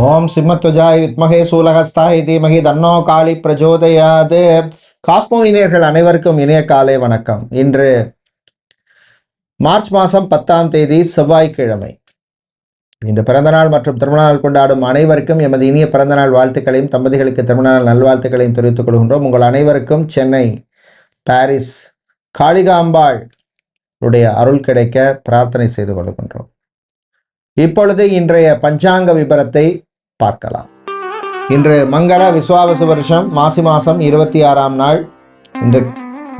ஓம் சிம்மத்வஜாய வித்மகே சூலஹஸ்தாய தீமகி தன்னோ காளி பிரஜோதயாது. காஸ்மோவினியர்கள் அனைவருக்கும் இணைய காலை வணக்கம். இன்று மார்ச் மாதம் 10ஆம் தேதி செவ்வாய்க்கிழமை. இன்று பிறந்தநாள் மற்றும் திருமணநாள் கொண்டாடும் அனைவருக்கும் எமது இனிய பிறந்தநாள் வாழ்த்துக்களையும் தம்பதிகளுக்கு திருமணநாள் நல்வாழ்த்துக்களையும் தெரிவித்துக் கொள்கின்றோம். உங்கள் அனைவருக்கும் சென்னை பாரிஸ் காளிகாம்பாள் உடைய அருள் கிடைக்க பிரார்த்தனை செய்து கொள்கின்றோம். இப்பொழுது இன்றைய பஞ்சாங்க விபரத்தை பார்க்கலாம். இன்று மங்கள விஸ்வாவசு வருஷம் மாசி மாதம் 26ஆம் நாள். இன்று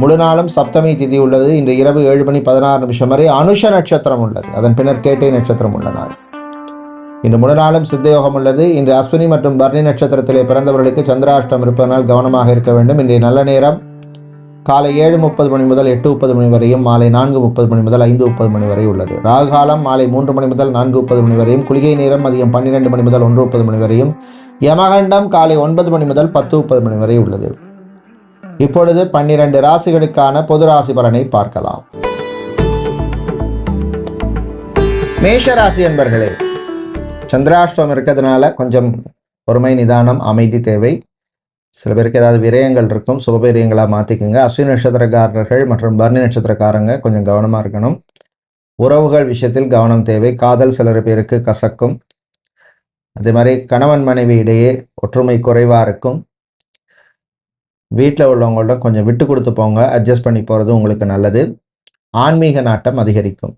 முழு நாளும் சப்தமி திதி உள்ளது. இன்று இரவு 7:16 வரை அனுஷ நட்சத்திரம் உள்ளது. அதன் பின்னர் கேட்டை நட்சத்திரம் உள்ள நாள். இன்று முழு நாளும் சித்தயோகம் உள்ளது. இன்று அஸ்வினி மற்றும் பரணி நட்சத்திரத்திலே பிறந்தவர்களுக்கு சந்திராஷ்டம் இருப்பதனால் கவனமாக இருக்க வேண்டும். இன்றைய நல்ல நேரம் காலை 7:30 மணி முதல் 8:30 மணி வரையும், மாலை 4:30 மணி முதல் 5:30 மணி வரை உள்ளது. ராகுகாலம் மாலை 3 மணி முதல் 4:30 மணி வரையும், குளிகை நேரம் மதியம் 12 மணி முதல் 1:30 மணி வரையும், யமகண்டம் காலை 9 மணி முதல் 10:30 மணி வரை உள்ளது. இப்பொழுது 12 ராசிகளுக்கான பொது ராசி பலனை பார்க்கலாம். மேஷ ராசி என்பர்களே, சந்திராஷ்டம் இருக்கிறதுனால கொஞ்சம் பொறுமை, நிதானம், அமைதி தேவை. சில பேருக்கு ஏதாவது விரயங்கள் இருக்கும், சுபபீரியங்களாக மாற்றிக்குங்க. அஸ்வினி நட்சத்திரக்காரர்கள் மற்றும் பரணி நட்சத்திரக்காரங்க கொஞ்சம் கவனமாக இருக்கணும். உறவுகள் விஷயத்தில் கவனம் தேவை. காதல் சிலர் பேருக்கு கசக்கும். அதே மாதிரி கணவன் மனைவி இடையே ஒற்றுமை குறைவாக இருக்கும். வீட்டில் உள்ளவங்கள்ட்ட கொஞ்சம் விட்டு கொடுத்து போங்க, அட்ஜஸ்ட் பண்ணி போகிறது உங்களுக்கு நல்லது. ஆன்மீக நாட்டம் அதிகரிக்கும்.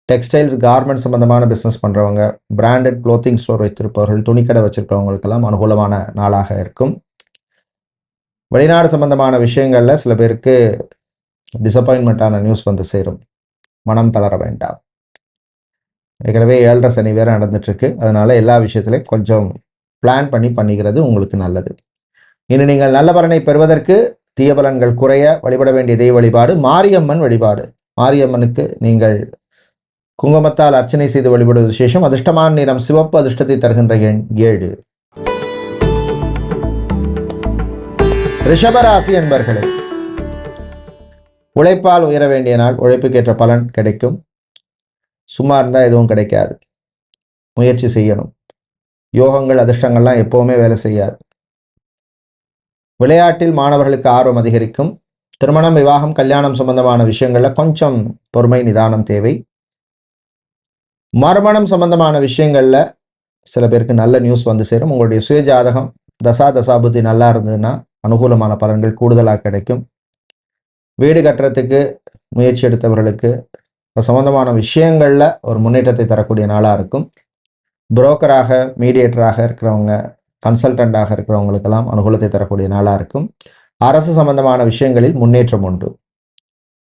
டெக்ஸ்டைல்ஸ் கார்மெண்ட் சம்பந்தமான பிஸ்னஸ் பண்ணுறவங்க, பிராண்டட் க்ளோத்திங் ஸ்டோர் வைத்திருப்பவர்கள், துணிக்கடை வச்சுருக்கிறவங்களுக்கெல்லாம் அனுகூலமான நாளாக இருக்கும். வெளிநாடு சம்பந்தமான விஷயங்களில் சில பேருக்கு டிசப்பாயின்மெண்ட்டான நியூஸ் வந்து சேரும். மனம் தளர வேண்டாம். ஏற்கனவே 7.5 சனி வேறு நடந்துட்டுருக்கு. அதனால் எல்லா விஷயத்திலையும் கொஞ்சம் பிளான் பண்ணிக்கிறது உங்களுக்கு நல்லது. இனி நீங்கள் நல்ல பலனை பெறுவதற்கு, தீய பலன்கள் குறைய வழிபட வேண்டிய தெய்வ வழிபாடு மாரியம்மன் வழிபாடு. மாரியம்மனுக்கு நீங்கள் குங்குமத்தால் அர்ச்சனை செய்து வழிபடுவது விசேஷம். அதிர்ஷ்டமான நிறம் சிவப்பு. அதிர்ஷ்டத்தை தருகின்ற எண் 7. ரிஷபராசி என்பர்களே, உழைப்பால் உயர வேண்டிய நாள். உழைப்புக்கேற்ற பலன் கிடைக்கும். சும்மா இருந்தால் எதுவும் கிடைக்காது. முயற்சி செய்யணும். யோகங்கள் அதிர்ஷ்டங்கள்லாம் எப்போவுமே வேலை செய்யாது. விளையாட்டில் மாணவர்களுக்கு ஆர்வம் அதிகரிக்கும். திருமணம், விவாகம், கல்யாணம் சம்பந்தமான விஷயங்களில் கொஞ்சம் பொறுமை, நிதானம் தேவை. மறுமணம் சம்பந்தமான விஷயங்களில் சில பேருக்கு நல்ல நியூஸ் வந்து சேரும். உங்களுடைய சுய ஜாதகம் தசாபுத்தி நல்லா இருந்ததுன்னா அனுகூலமான பலன்கள் கூடுதலாக கிடைக்கும். வீடு கட்டுறதுக்கு முயற்சி எடுத்தவர்களுக்கு சம்பந்தமான விஷயங்களில் ஒரு முன்னேற்றத்தை தரக்கூடிய நாளாக இருக்கும். புரோக்கராக, மீடியேட்டராக இருக்கிறவங்க, கன்சல்டண்டாக இருக்கிறவங்களுக்கெல்லாம் அனுகூலத்தை தரக்கூடிய நாளாக இருக்கும். அரசு சம்பந்தமான விஷயங்களில் முன்னேற்றம் உண்டு.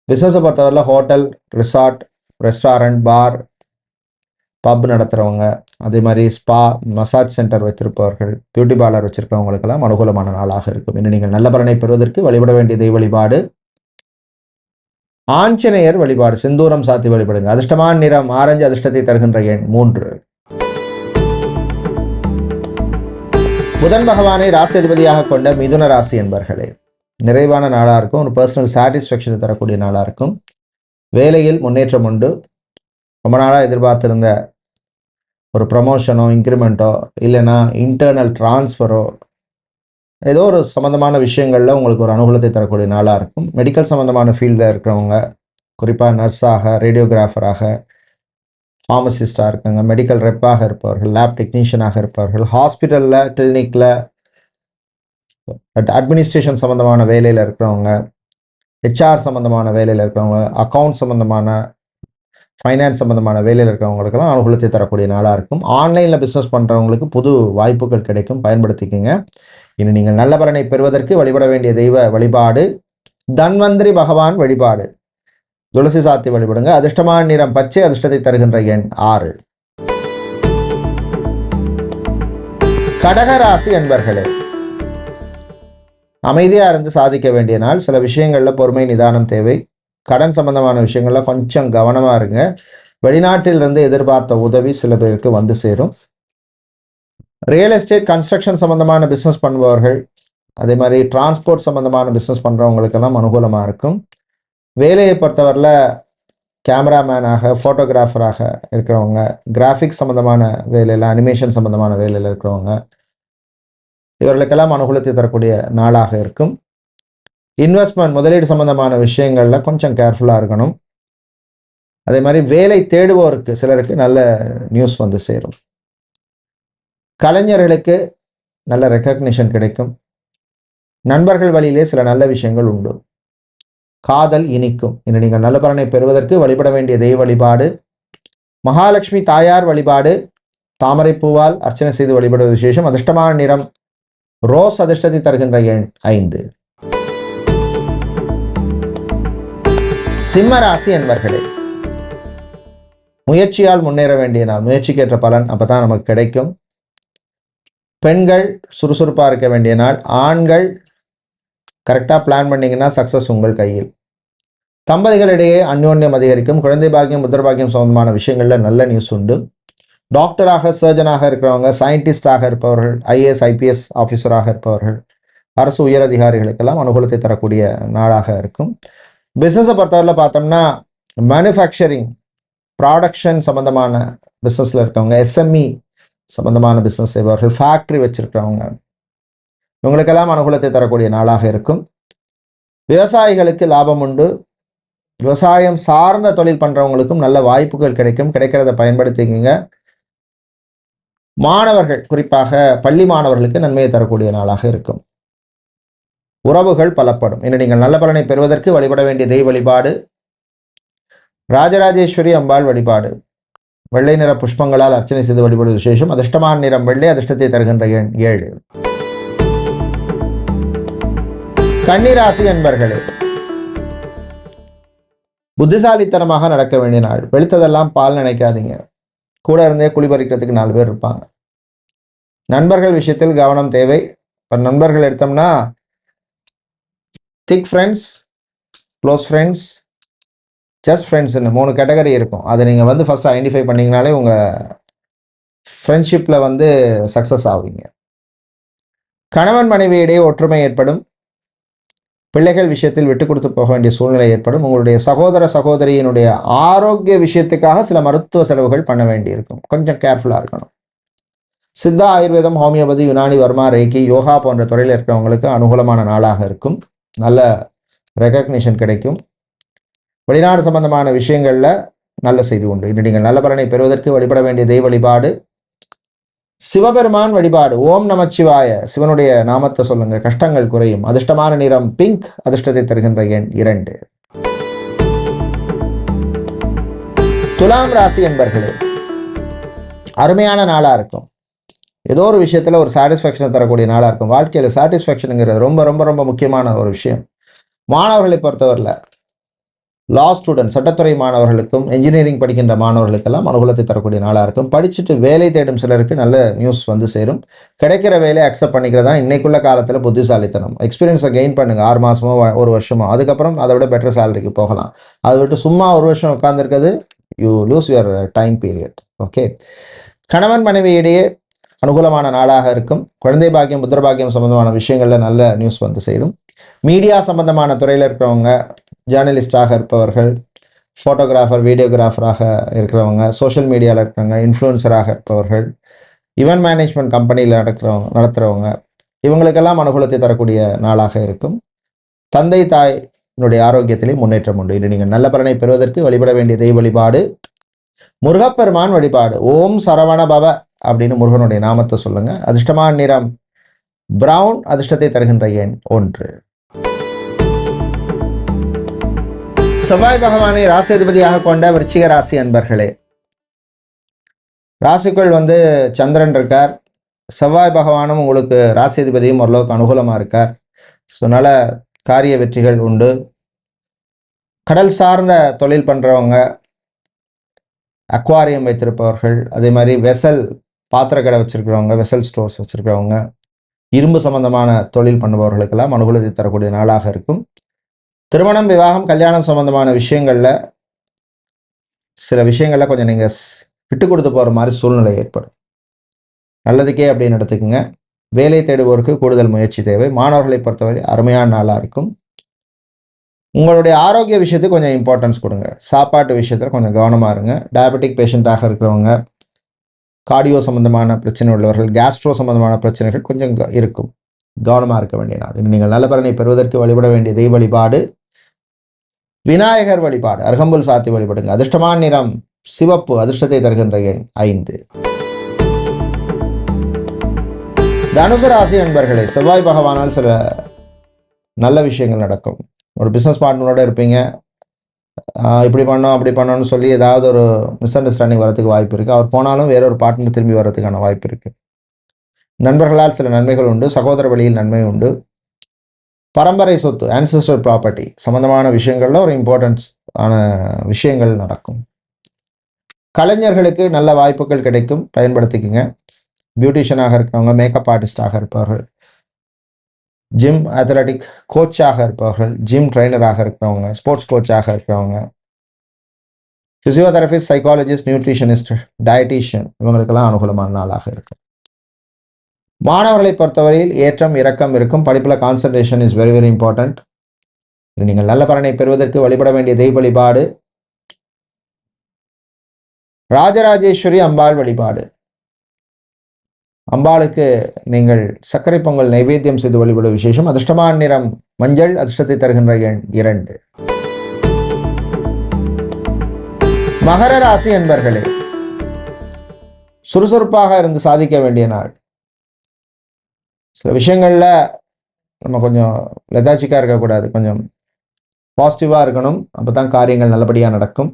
பிஸ்னஸை பொறுத்தவரையில் ஹோட்டல், ரிசார்ட், ரெஸ்டாரண்ட், பார், பப் நடத்துகிறவங்க, அதே மாதிரி ஸ்பா, மசாஜ் சென்டர் வைத்திருப்பவர்கள், பியூட்டி பார்லர் வச்சிருக்கிறவங்களுக்கெல்லாம் அனுகூலமான நாளாக இருக்கும். இன்னும் நீங்கள் நல்ல பலனை பெறுவதற்கு வழிபட வேண்டிய தெய்வ வழிபாடு ஆஞ்சநேயர் வழிபாடு. செந்தூரம் சாத்தி வழிபடுங்க. அதிர்ஷ்டமான நிறம் ஆரஞ்சு. அதிர்ஷ்டத்தை தருகின்ற எண் 3. புதன் பகவானை ராசி அதிபதியாக கொண்ட மிதுன ராசி என்பர்களே, நிறைவான நாளாக இருக்கும். ஒரு பர்சனல் சாட்டிஸ்ஃபேக்ஷனை தரக்கூடிய நாளாக இருக்கும். வேலையில் முன்னேற்றம் உண்டு. ரொம்ப நாளாக எதிர்பார்த்திருந்த ஒரு ப்ரமோஷனோ, இன்க்ரிமெண்ட்டோ, இல்லைன்னா இன்டர்னல் டிரான்ஸ்ஃபரோ, ஏதோ ஒரு சம்மந்தமான விஷயங்களில் உங்களுக்கு ஒரு அனுகூலத்தை தரக்கூடிய நாளாக இருக்கும். மெடிக்கல் சம்மந்தமான ஃபீல்டில் இருக்கிறவங்க, குறிப்பாக நர்ஸாக, ரேடியோகிராஃபராக, ஃபார்மசிஸ்டாக இருக்காங்க, மெடிக்கல் ரெப்பாக இருப்பவர்கள், லேப் டெக்னீஷியனாக இருப்பவர்கள், ஹாஸ்பிட்டலில், கிளினிக்கில், அட்மினிஸ்ட்ரேஷன் சம்மந்தமான வேலையில் இருக்கிறவங்க, ஹெச்ஆர் சம்மந்தமான வேலையில் இருக்கிறவங்க, அக்கௌண்ட் சம்மந்தமான, ஃபைனான்ஸ் சம்மந்தமான வேலையில் இருக்கிறவங்களுக்கெல்லாம் அனுகூலத்தை தரக்கூடிய நாளாக இருக்கும். ஆன்லைனில் பிஸ்னஸ் பண்ணுறவங்களுக்கு புது வாய்ப்புகள் கிடைக்கும், பயன்படுத்திக்கங்க. இனி நீங்கள் நல்ல பலனை பெறுவதற்கு வழிபட வேண்டிய தெய்வ வழிபாடு தன்வந்திரி பகவான் வழிபாடு. துளசி சாத்தி வழிபடுங்க. அதிர்ஷ்டமான நிறம் பச்சை. அதிர்ஷ்டத்தை தருகின்ற எண் 6. கடகராசி என்பர்களே, அமைதியாக இருந்து சாதிக்க வேண்டிய நாள். சில விஷயங்களில் பொறுமை, நிதானம் தேவை. கடன் சம்பந்தமான விஷயங்கள்ல கொஞ்சம் கவனமாக இருங்க. வெளிநாட்டிலிருந்து எதிர்பார்த்த உதவி சில பேருக்கு வந்து சேரும். ரியல் எஸ்டேட், கன்ஸ்ட்ரக்ஷன் சம்பந்தமான பிஸ்னஸ் பண்ணுபவர்கள், அதே மாதிரி டிரான்ஸ்போர்ட் சம்பந்தமான பிஸ்னஸ் பண்ணுறவங்களுக்கெல்லாம் அனுகூலமாக இருக்கும். வேலையை பொறுத்தவரையில் கேமராமேனாக, ஃபோட்டோகிராஃபராக இருக்கிறவங்க, கிராஃபிக்ஸ் சம்மந்தமான வேலையில், அனிமேஷன் சம்மந்தமான வேலையில் இருக்கிறவங்க, இவர்களுக்கெல்லாம் அனுகூலத்தை தரக்கூடிய நாளாக இருக்கும். இன்வெஸ்ட்மெண்ட், முதலீடு சம்பந்தமான விஷயங்களில் கொஞ்சம் கேர்ஃபுல்லாக இருக்கணும். அதே மாதிரி வேலை தேடுவோருக்கு சிலருக்கு நல்ல நியூஸ் வந்து சேரும். கலைஞர்களுக்கு நல்ல ரெக்கக்னிஷன் கிடைக்கும். நண்பர்கள் வழியிலே சில நல்ல விஷயங்கள் உண்டு. காதல் இனிக்கும். இன்று நீங்கள் நல்ல பலனை பெறுவதற்கு வழிபட வேண்டிய தெய்வ வழிபாடு மகாலட்சுமி தாயார் வழிபாடு. தாமரை பூவால் அர்ச்சனை செய்து வழிபடுவது விசேஷம். அதிர்ஷ்டமான நிறம் ரோஸ். அதிர்ஷ்டத்தை தருகின்ற எண் 5. சிம்ம ராசி அன்பர்களே, முயற்சியால் முன்னேற வேண்டிய நாள். முயற்சிக்கேற்ற பலன் அப்பதான் நமக்கு கிடைக்கும். பெண்கள் சுறுசுறுப்பாக இருக்க வேண்டிய நாள். ஆண்கள் கரெக்டாக பிளான் பண்ணிங்கன்னா சக்ஸஸ் உங்கள் கையில். தம்பதிகளிடையே அந்யோன்யம் அதிகரிக்கும். குழந்தை பாக்கியம், புத்திர பாக்கியம் சம்பந்தமான விஷயங்களில் நல்ல நியூஸ் உண்டு. டாக்டராக, சர்ஜனாக இருக்கிறவங்க, சயின்டிஸ்டாக இருப்பவர்கள், ஐஏஎஸ் ஐபிஎஸ் ஆஃபீஸராக இருப்பவர்கள், அரசு உயர் அதிகாரிகளுக்கெல்லாம் அனுகூலத்தை தரக்கூடிய நாளாக இருக்கும். பிஸ்னஸை பொறுத்தவரையில் பார்த்தோம்னா மேனுஃபேக்சரிங், ப்ராடக்ஷன் சம்மந்தமான பிஸ்னஸில் இருக்கவங்க, எஸ்எம்இ சம்பந்தமான பிஸ்னஸ் செய்பவர்கள், ஃபேக்ட்ரி வச்சிருக்கிறவங்க, இவங்களுக்கெல்லாம் அனுகூலத்தை தரக்கூடிய நாளாக இருக்கும். விவசாயிகளுக்கு லாபம் உண்டு. விவசாயம் சார்ந்த தொழில் பண்ணுறவங்களுக்கும் நல்ல வாய்ப்புகள் கிடைக்கும். கிடைக்கிறத பயன்படுத்திக்கங்க. மாணவர்கள், குறிப்பாக பள்ளி மாணவர்களுக்கு நன்மையை தரக்கூடிய நாளாக இருக்கும். உறவுகள் பலப்படும். இன்று நீங்கள் நல்ல பலனை பெறுவதற்கு வழிபட வேண்டிய தெய்வ வழிபாடு ராஜராஜேஸ்வரி அம்பாள் வழிபாடு. வெள்ளை நிற புஷ்பங்களால் அர்ச்சனை செய்து வழிபடுவது விசேஷம். அதிர்ஷ்டமான நிறம் வெள்ளை. அதிர்ஷ்டத்தை தருகின்ற எண் 7. கன்னிராசி அன்பர்களே, புத்திசாலித்தனமாக நடக்க வேண்டிய நாள். வெளுத்ததெல்லாம் பால் நினைக்காதீங்க. கூட இருந்தே குளிபறிக்கிறதுக்கு 4 பேர் இருப்பாங்க. நண்பர்கள் விஷயத்தில் கவனம் தேவை. இப்போ நண்பர்கள் எடுத்தோம்னா thick friends, close friends, just ஃப்ரெண்ட்ஸ்னு 3 கேட்டகரி இருக்கும். அதை நீங்கள் வந்து ஃபஸ்ட்டு ஐடென்டிஃபை பண்ணிங்கனாலே உங்கள் ஃப்ரெண்ட்ஷிப்பில் வந்து சக்ஸஸ் ஆகுவீங்க. கணவன் மனைவியிடையே ஒற்றுமை ஏற்படும். பிள்ளைகள் விஷயத்தில் விட்டு கொடுத்து போக வேண்டிய சூழ்நிலை ஏற்படும். உங்களுடைய சகோதர சகோதரியினுடைய ஆரோக்கிய விஷயத்துக்காக சில மருத்துவ செலவுகள் பண்ண வேண்டியிருக்கும். கொஞ்சம் கேர்ஃபுல்லாக இருக்கணும். சித்தா, ஆயுர்வேதம், ஹோமியோபதி, யுனானி, வர்மா, ரேக்கி, யோகா போன்ற துறையில் இருக்கிறவங்களுக்கு அனுகூலமான நாளாக இருக்கும். நல்ல ரெகக்னிஷன் கிடைக்கும். வெளிநாடு சம்பந்தமான விஷயங்களில் நல்ல செய்தி உண்டு. இன்று நீங்கள் நல்ல பலனை பெறுவதற்கு வழிபட வேண்டிய தெய்வ வழிபாடு சிவபெருமான் வழிபாடு. ஓம் நமச்சிவாய, சிவனுடைய நாமத்தை சொல்லுங்க, கஷ்டங்கள் குறையும். அதிர்ஷ்டமான நிறம் பிங்க். அதிர்ஷ்டத்தை தருகின்ற எண் 2. துலாம் ராசி என்பர்களே, அருமையான நாளாக இருக்கும். ஏதோ ஒரு விஷயத்தில் ஒரு சாட்டிஸ்ஃபேக்ஷனை தரக்கூடிய நாளாக இருக்கும். வாழ்க்கையில் சாட்டிஸ்ஃபேக்ஷனுங்கிறது ரொம்ப ரொம்ப ரொம்ப முக்கியமான ஒரு விஷயம். மாணவர்களை பொறுத்தவரையில் லா ஸ்டூடெண்ட், சட்டத்துறை மாணவர்களுக்கும் என்ஜினியரிங் படிக்கின்ற மாணவர்களுக்கெல்லாம் அனுகூலத்தை தரக்கூடிய நாளாக இருக்கும். படிச்சுட்டு வேலை தேடும் சிலருக்கு நல்ல நியூஸ் வந்து சேரும். கிடைக்கிற வேலையை அக்செப்ட் பண்ணிக்கிறதா இன்னைக்குள்ள காலத்தில் புத்திசாலித்தனம். எக்ஸ்பீரியன்ஸை கெயின் பண்ணுங்கள். 6 மாதமோ 1 வருஷமோ, அதுக்கப்புறம் அதை விட பெட்டர் சேலரிக்கு போகலாம். அதை விட்டு சும்மா 1 வருஷம் உட்காந்துருக்கிறது, you lose your time period. Okay. கணவன் மனைவியிடையே அனுகூலமான நாளாக இருக்கும். குழந்தை பாக்கியம், புத்திர பாக்கியம் சம்பந்தமான விஷயங்களில் நல்ல நியூஸ் வந்து சேரும். மீடியா சம்பந்தமான துறையில் இருக்கிறவங்க, ஜேர்னலிஸ்டாக இருப்பவர்கள், ஃபோட்டோகிராஃபர், வீடியோகிராஃபராக இருக்கிறவங்க, சோஷியல் மீடியாவில் இருக்கிறவங்க, இன்ஃப்ளூயன்சராக இருப்பவர்கள், ஈவென்ட் மேனேஜ்மெண்ட் கம்பெனியில் நடத்துகிறவங்க, இவங்களுக்கெல்லாம் அனுகூலத்தை தரக்கூடிய நாளாக இருக்கும். தந்தை தாயினுடைய ஆரோக்கியத்திலே முன்னேற்றம் உண்டு. இது நீங்கள் நல்ல பலனை பெறுவதற்கு வழிபட வேண்டிய தெய்வ வழிபாடு முருகப்பெருமான் வழிபாடு. ஓம் சரவண பவ அப்படின்னு முருகனுடைய நாமத்தை சொல்லுங்க. அதிர்ஷ்டமான நிறம் பிரவுன். அதிர்ஷ்டத்தை தருகின்ற எண் 1. செவ்வாய் பகவானை ராசி அதிபதியாக கொண்ட விருச்சிக ராசி அன்பர்களே, ராசிக்குள் வந்து சந்திரன் இருக்கார். செவ்வாய் பகவானும் உங்களுக்கு ராசி அதிபதியும் ஓரளவுக்கு அனுகூலமாக இருக்கார். ஸோ நல்ல காரிய வெற்றிகள் உண்டு. கடல் சார்ந்த தொழில் பண்ணுறவங்க, அக்வாரியம் வைத்திருப்பவர்கள், அதே மாதிரி வெசல் பாத்திர கடை வச்சுருக்கிறவங்க, வெசல் ஸ்டோர்ஸ் வச்சுருக்கிறவங்க, இரும்பு சம்பந்தமான தொழில் பண்ணுபவர்களுக்கெல்லாம் அனுகூலத்தை தரக்கூடிய நாளாக இருக்கும். திருமணம், விவாகம், கல்யாணம் சம்பந்தமான விஷயங்களில் சில விஷயங்களில் கொஞ்சம் நீங்கள் விட்டு கொடுத்து போகிற மாதிரி சூழ்நிலை ஏற்படும். நல்லதுக்கே அப்படின்னு எடுத்துக்கோங்க. வேலை தேடுவோருக்கு கூடுதல் முயற்சி தேவை. மாணவர்களை பொறுத்தவரை அருமையான நாளாக இருக்கும். உங்களுடைய ஆரோக்கிய விஷயத்துக்கு கொஞ்சம் இம்பார்ட்டன்ஸ் கொடுங்க. சாப்பாட்டு விஷயத்தில் கொஞ்சம் கவனமாக இருங்க. டயபெட்டிக் பேஷண்ட்டாக இருக்கிறவங்க, கார்டியோ சம்பந்தமான பிரச்சனை உள்ளவர்கள், கேஸ்ட்ரோ சம்பந்தமான பிரச்சனைகள் கொஞ்சம் இருக்கும். கவனமாக இருக்க வேண்டிய நாள். நீங்கள் நல்ல பலனை பெறுவதற்கு வழிபட வேண்டிய தெய்வ வழிபாடு விநாயகர் வழிபாடு. அருகம்புல் சாத்தி வழிபடுங்க. அதிர்ஷ்டமான நிறம் சிவப்பு. அதிர்ஷ்டத்தை தருகின்ற எண் 5. தனுசு ராசி அன்பர்களே, செவ்வாய் பகவானால் சில நல்ல விஷயங்கள் நடக்கும். ஒரு பிஸ்னஸ் பார்ட்னரோட இருப்பீங்க. இப்படி பண்ணோம் அப்படி பண்ணோன்னு சொல்லி ஏதாவது ஒரு மிஸ் அண்டர்ஸ்டாண்டிங் வரதுக்கு வாய்ப்பு இருக்குது. அவர் போனாலும் வேறொரு பார்ட்னர் திரும்பி வர்றதுக்கான வாய்ப்பு இருக்குது. நண்பர்களால் சில நன்மைகள் உண்டு. சகோதர வழியில் நன்மை உண்டு. பரம்பரை சொத்து, ஆன்செஸ்டர் ப்ராப்பர்ட்டி சம்பந்தமான விஷயங்களில் ஒரு இம்பார்ட்டன்ஸ் ஆன விஷயங்கள் நடக்கும். கலைஞர்களுக்கு நல்ல வாய்ப்புகள் கிடைக்கும், பயன்படுத்திக்கங்க. பியூட்டிஷியனாக இருக்கிறவங்க, மேக்கப் ஆர்டிஸ்டாக இருப்பவர்கள், ஜிம் அத்லட்டிக் கோச்சாக இருப்பவர்கள், ஜிம் ட்ரைனராக இருக்கிறவங்க, ஸ்போர்ட்ஸ் கோச்சாக இருக்கிறவங்க, ஃபிசியோதெரபிஸ்ட், சைக்காலஜிஸ்ட், நியூட்ரிஷனிஸ்ட், டயட்டீஷியன், இவங்களுக்கெல்லாம் அனுகூலமான நாளாக இருக்கும். மாணவர்களை பொறுத்தவரையில் ஏற்றம் இறக்கம் இருக்கும். படிப்பில் concentration is very very important. நீங்கள் நல்ல பலனை பெறுவதற்கு வழிபட வேண்டிய தெய்வ வழிபாடு ராஜராஜேஸ்வரி அம்பாள் வழிபாடு. அம்பாளுக்கு நீங்கள் சர்க்கரை பொங்கல் நைவேத்தியம் செய்து வழிபட விசேஷம். அதிர்ஷ்டமான நிறம் மஞ்சள். அதிர்ஷ்டத்தை தருகின்ற எண் 2. மகர ராசி என்பர்களே, சுறுசுறுப்பாக இருந்து சாதிக்க வேண்டிய நாள். சில விஷயங்களில் நம்ம கொஞ்சம் லெதாச்சிக்காக இருக்கக்கூடாது, கொஞ்சம் பாசிட்டிவாக இருக்கணும். அப்போ தான் காரியங்கள் நல்லபடியாக நடக்கும்.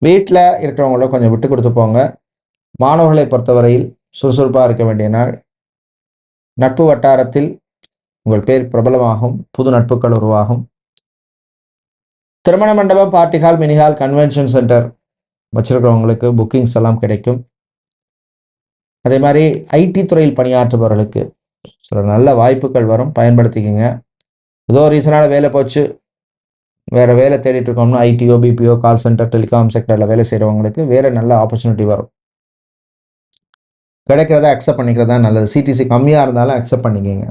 வீட்டில் இருக்கிறவங்கள கொஞ்சம் விட்டு கொடுத்து போங்க. மாணவர்களை பொறுத்தவரையில் சுறுசுறுப்பாக இருக்க வேண்டிய நாள். நட்பு வட்டாரத்தில் உங்கள் பேர் பிரபலமாகும். புது நட்புகள் உருவாகும். திருமண மண்டபம், party hall, mini hall, convention centre வச்சிருக்கிறவங்களுக்கு புக்கிங்ஸ் எல்லாம் கிடைக்கும். அதே மாதிரி ஐடி துறையில் பணியாற்றுபவர்களுக்கு சில நல்ல வாய்ப்புகள் வரும், பயன்படுத்திக்கங்க. ஏதோ ரீசனான வேலை போச்சு, வேறு வேலை தேடிட்டு இருக்கோம்னா ITO, BPO, call centre, telecom செக்டரில் வேலை செய்கிறவங்களுக்கு வேறு நல்ல ஆப்பர்ச்சுனிட்டி வரும். கிடைக்கிறத அக்செப்ட் பண்ணிக்கிறதா நல்லது. சிடிசி கம்மியாக இருந்தாலும் அக்செப்ட் பண்ணிக்கங்க.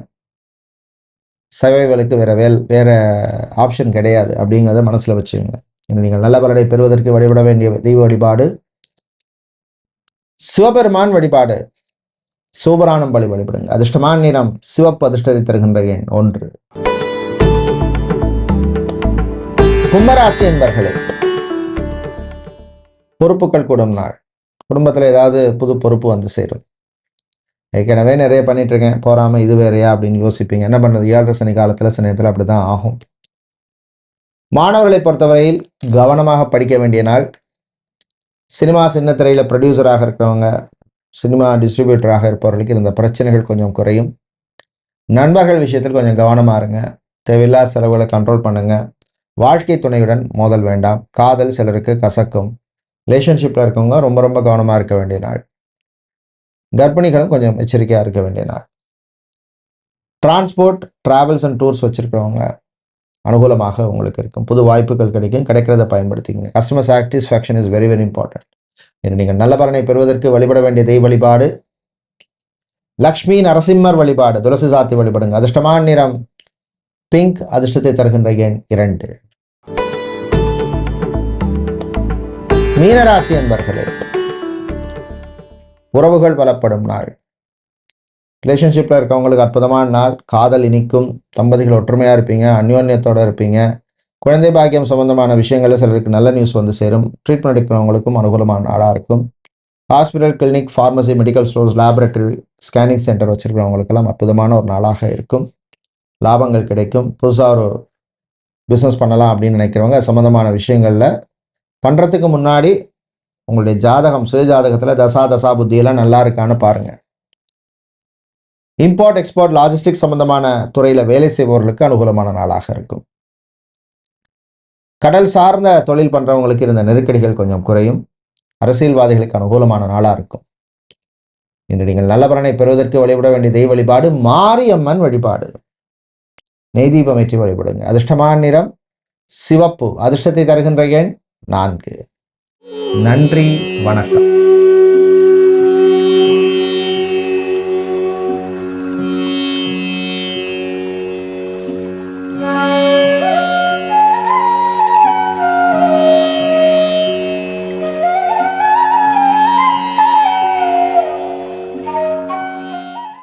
சர்வைவலுக்கு வேறு ஆப்ஷன் கிடையாது அப்படிங்கிறத மனசில் வச்சுக்கோங்க. நீங்கள் நல்ல பலனை பெறுவதற்கு வழிபட வேண்டிய தெய்வ வழிபாடு சிவபெருமான் வழிபாடு. சூபரானம் வழிபடுங்க. அதிர்ஷ்டமான நிறம் சிவப்பு. அதிர்ஷ்டத்தை தருகின்ற எண் 1. கும்பராசி என்பர்களே, பொறுப்புகள் கூடும் நாள். குடும்பத்தில் ஏதாவது புது பொறுப்பு வந்து சேரும். ஏற்கனவே நிறைய பண்ணிட்டு இருக்கேன், போறாம இது வேறையா அப்படின்னு யோசிப்பீங்க. என்ன பண்ணுறது, 7 சனி காலத்தில் சில நேரத்தில் அப்படி தான் ஆகும். மாணவர்களை பொறுத்தவரையில் கவனமாக படிக்க வேண்டிய நாள். சினிமா சின்னத்திரையில் ப்ரொடியூசராக இருக்கிறவங்க, சினிமா டிஸ்ட்ரிபியூட்டராக இருப்பவர்களுக்கு இந்த பிரச்சனைகள் கொஞ்சம் குறையும். நண்பர்கள் விஷயத்தில் கொஞ்சம் கவனமாக இருங்க. தேவையில்லாத செலவுகளை கண்ட்ரோல் பண்ணுங்க. வாழ்க்கை துணையுடன் மோதல் வேண்டாம். காதல் சிலருக்கு கசக்கும். ரிலேஷன்ஷிப்பில் இருக்கவங்க ரொம்ப ரொம்ப கவனமாக இருக்க வேண்டிய நாள். கர்ப்பிணிகளும் கொஞ்சம் எச்சரிக்கையாக இருக்க வேண்டிய நாள். டிரான்ஸ்போர்ட், டிராவல்ஸ் அண்ட் டூர்ஸ் வச்சுருக்கிறவங்க அனுகூலமாக உங்களுக்கு இருக்கும். புது வாய்ப்புகள் கிடைக்கும், கிடைக்கிறத பயன்படுத்திங்க. Customer satisfaction is very very important. நீங்கள் நல்ல பலனை பெறுவதற்கு வழிபட வேண்டிய தெய்வ வழிபாடு லக்ஷ்மி நரசிம்மர் வழிபாடு. துளசி சாத்தி வழிபடுங்க. அதிர்ஷ்டமான நிறம் பிங்க். அதிர்ஷ்டத்தை தருகின்ற எண் 2. மீனராசி என்பர்களே, உறவுகள் பலப்படும் நாள். ரிலேஷன்ஷிப்பில் இருக்கவங்களுக்கு அற்புதமான நாள். காதல் இனிக்கும். தம்பதிகள் ஒற்றுமையாக இருப்பீங்க, அந்யோன்யத்தோடு இருப்பீங்க. குழந்தை பாக்கியம் சம்பந்தமான விஷயங்களில் சிலருக்கு நல்ல நியூஸ் வந்து சேரும். ட்ரீட்மெண்ட் எடுக்கிறவங்களுக்கும் அனுகூலமான நாளாக இருக்கும். Hospital, clinic, pharmacy, medical stores, laboratory, scanning centre வச்சுருக்கிறவங்களுக்கெல்லாம் அற்புதமான ஒரு நாளாக இருக்கும். லாபங்கள் கிடைக்கும். புதுசாக ஒரு பிஸ்னஸ் பண்ணலாம் அப்படின்னு நினைக்கிறவங்க சம்மந்தமான விஷயங்களில் பண்ணுறதுக்கு முன்னாடி உங்களுடைய ஜாதகம், சுய ஜாதகத்தில் தசா புத்தியெல்லாம் நல்லா இருக்கான்னு பாருங்கள். இம்போர்ட், எக்ஸ்போர்ட், லாஜிஸ்டிக் சம்பந்தமான துறையில் வேலை செய்பவர்களுக்கு அனுகூலமான நாளாக இருக்கும். கடல் சார்ந்த தொழில் பண்ணுறவங்களுக்கு இருந்த நெருக்கடிகள் கொஞ்சம் குறையும். அரசியல்வாதிகளுக்கு அனுகூலமான நாளாக இருக்கும். இன்று நீங்கள் நல்ல பலனை பெறுவதற்கு வழிபட வேண்டிய தெய்வ வழிபாடு மாரியம்மன் வழிபாடு. நெய் தீபம் ஏற்றி வழிபடுங்க. அதிர்ஷ்டமான நிறம் சிவப்பு. அதிர்ஷ்டத்தை தருகின்ற எண் 4. நன்றி, வணக்கம்.